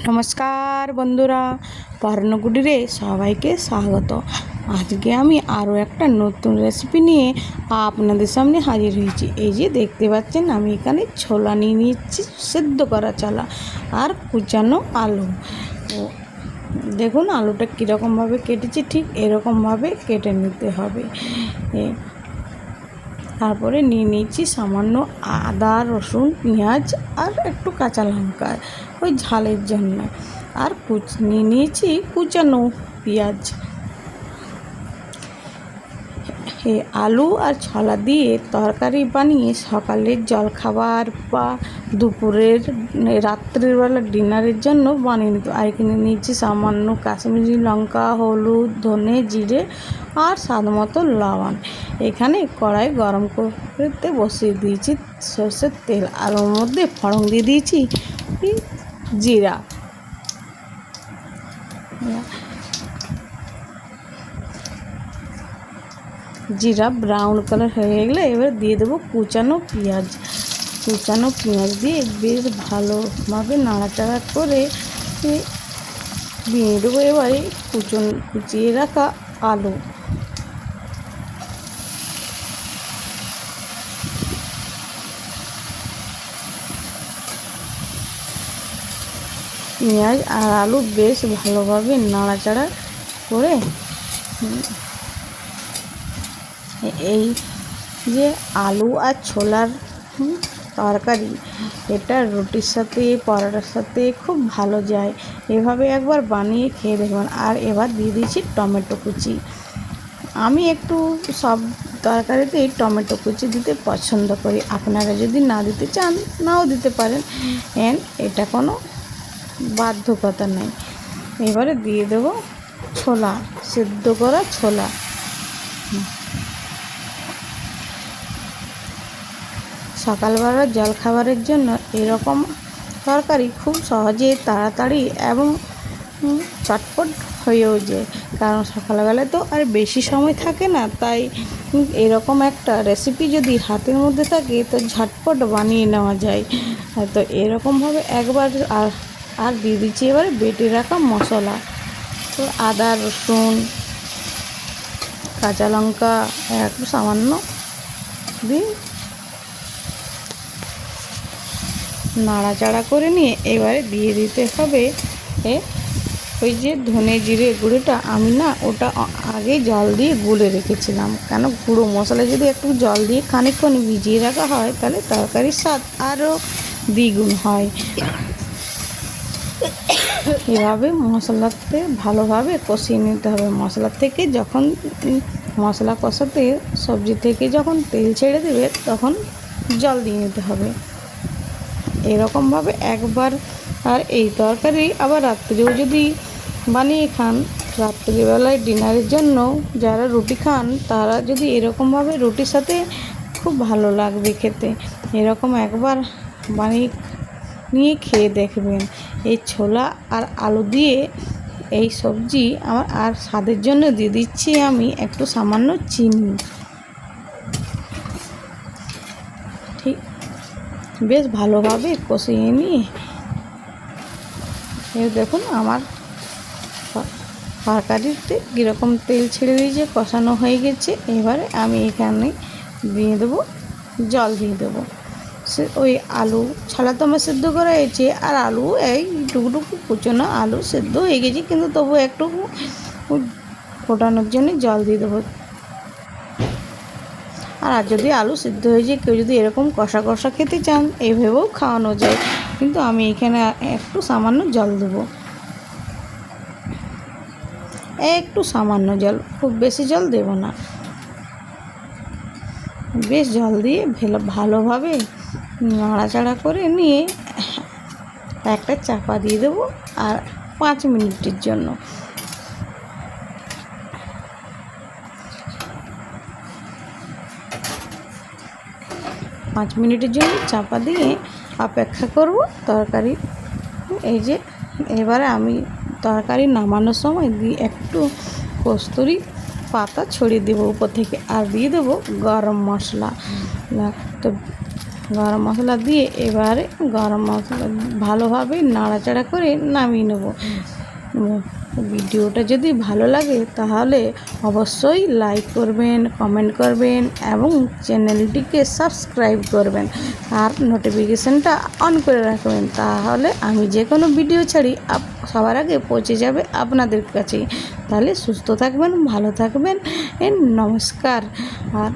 নমস্কার বন্ধুরা, পর্ণকুটিরে সবাইকে স্বাগত। আজকে আমি আরও একটা নতুন রেসিপি নিয়ে আপনাদের সামনে হাজির হয়েছি। এই যে দেখতে পাচ্ছেন, আমি এখানে ছোলা নিয়ে নিচ্ছি, সেদ্ধ করা ছোলা আর কুচানো আলু। তো দেখুন আলুটা কীরকমভাবে কেটেছি, ঠিক এরকমভাবে কেটে নিতে হবে। তারপরে নিয়ে নিয়েছি সামান্য আদা, রসুন, পেঁয়াজ আর একটু কাঁচা লঙ্কা ওই ঝালের জন্য, আর নিয়ে নিয়েছি কুচানো পেঁয়াজ। এই আলু আর ছোলা দিয়ে তরকারি বানিয়ে সকালের জলখাবার বা দুপুরের রাত্রিবেলা ডিনারের জন্য বানিয়ে নিত। আর এখানে নিয়েছি সামান্য কাশ্মীরি লঙ্কা, হলুদ, ধনে, জিরে আর স্বাদ মতো লবণ। এখানে কড়াই গরম করতে বসিয়ে দিয়েছি সরষের তেল, আর ওর মধ্যে ফোড়ন দিয়ে দিয়েছি জিরা। জিরা ব্রাউন কালার হয়ে গেলে এবার দিয়ে দেবো কুচানো পেঁয়াজ। কুচানো পেঁয়াজ দিয়ে বেশ ভালোভাবে নাড়াচাড়া করে দিয়ে দেবো এবারে কুচিয়ে রাখা আলু। পেঁয়াজ আর আলু বেশ ভালোভাবে নাড়াচাড়া করে এই যে আলু আর ছোলার তরকারি, এটা রুটির সাথে পরোটার সাথে খুব ভালো যায়। এভাবে একবার বানিয়ে খেয়ে দেখবেন। আর এবার দিয়ে দিয়েছি টমেটো কুচি। আমি একটু সব তরকারিতেই টমেটো কুচি দিতে পছন্দ করি। আপনারা যদি না দিতে চান নাও দিতে পারেন, এটা কোনো বাধ্যকতা নেই। এবারে দিয়ে দেবো ছোলা, সেদ্ধ করা ছোলা। সকালবেলার জলখাবারের জন্য এরকম তরকারি খুব সহজে, তাড়াতাড়ি এবং চটপট হয়েও যায়। কারণ সকালবেলায় তো আর বেশি সময় থাকে না, তাই এরকম একটা রেসিপি যদি হাতের মধ্যে থাকে তো ঝটপট বানিয়ে নেওয়া যায়। তো এরকমভাবে একবার আর দিয়ে দিচ্ছি এবারে বেটে রাখা মশলা। তো আদা, রসুন, কাঁচা লঙ্কা একটু সামান্য দিয়ে নাড়াচাড়া করে নিয়ে এবারে দিয়ে দিতে হবে ওই যে ধনে জিরে গুঁড়োটা। আমি না ওটা আগে জল দিয়ে গুলে রেখেছিলাম, কেন গুঁড়ো মশলা যদি একটু জল দিয়ে খানিকক্ষণ ভিজিয়ে রাখা হয় তাহলে তরকারির স্বাদ আরও দ্বিগুণ হয়। এভাবে মশলাতে ভালোভাবে কষিয়ে নিতে হবে। মশলা থেকে যখন মশলা কষাতে সবজি থেকে যখন তেল ছেড়ে দেবে তখন জল দিয়ে নিতে হবে। এরকমভাবে একবার। আর এই তরকারি আবার রাত্রেও যদি বানিয়ে খান, রাত্রিবেলায় ডিনারের জন্য যারা রুটি খান তারা যদি এরকমভাবে রুটির সাথে খুব ভালো লাগবে খেতে। এরকম একবার বানিয়ে নিয়ে খেয়ে দেখবেন। এই ছোলা আর আলু দিয়ে এই সবজি আমার। আর স্বাদের জন্য দিয়ে দিচ্ছি আমি একটু সামান্য চিনি। ঠিক বেশ ভালোভাবে কষিয়ে নিয়ে দেখুন আমার তরকারিতে কীরকম তেল ছেড়ে দিয়েছে, কষানো হয়ে গেছে। এবারে আমি এখানে দিয়ে দেবো জল, দিয়ে দেবো ওই আলু। ছোলা তো আমার সেদ্ধ করা হয়েছে, আর আলু এই টুকটুকু কুচনো আলু সেদ্ধ হয়ে গেছে, কিন্তু তবু একটু ফোটানোর জন্য জল দিয়ে দেবো। আর যদি আলু সিদ্ধ হয়ে যায়, কেউ যদি এরকম কষা কষা খেতে চান এইভাবেও খাওয়ানো যায়, কিন্তু আমি এখানে একটু সামান্য জল দেবো, একটু সামান্য জল, খুব বেশি জল দেব না। বেশ জল দিয়ে ভালোভাবে নাড়াচাড়া করে নিয়ে একটা চাপা দিয়ে দেবো আর 5 মিনিটের জন্য। 5 মিনিটের জন্য চাপা দিয়ে অপেক্ষা করব তরকারি। এই যে এবারে আমি তরকারি নামানোর সময় দিয়ে একটু কস্তুরি পাতা ছড়িয়ে দেবো উপর থেকে, আর দিয়ে দেবো গরম মশলা। তো গরম মশলা দিয়ে এবারে গরম মশলা ভালোভাবে নাড়াচাড়া করে নামিয়ে নেব। ভিডিওটা যদি ভালো লাগে তাহলে অবশ্যই লাইক করবেন, কমেন্ট করবেন এবং চ্যানেলটিকে সাবস্ক্রাইব করবেন আর নোটিফিকেশানটা অন করে রাখবেন, তাহলে আমি যে কোনো ভিডিও ছাড়ি সবার আগে পৌঁছে যাবে আপনাদের কাছে। তাহলে সুস্থ থাকবেন, ভালো থাকবেন, নমস্কার। আর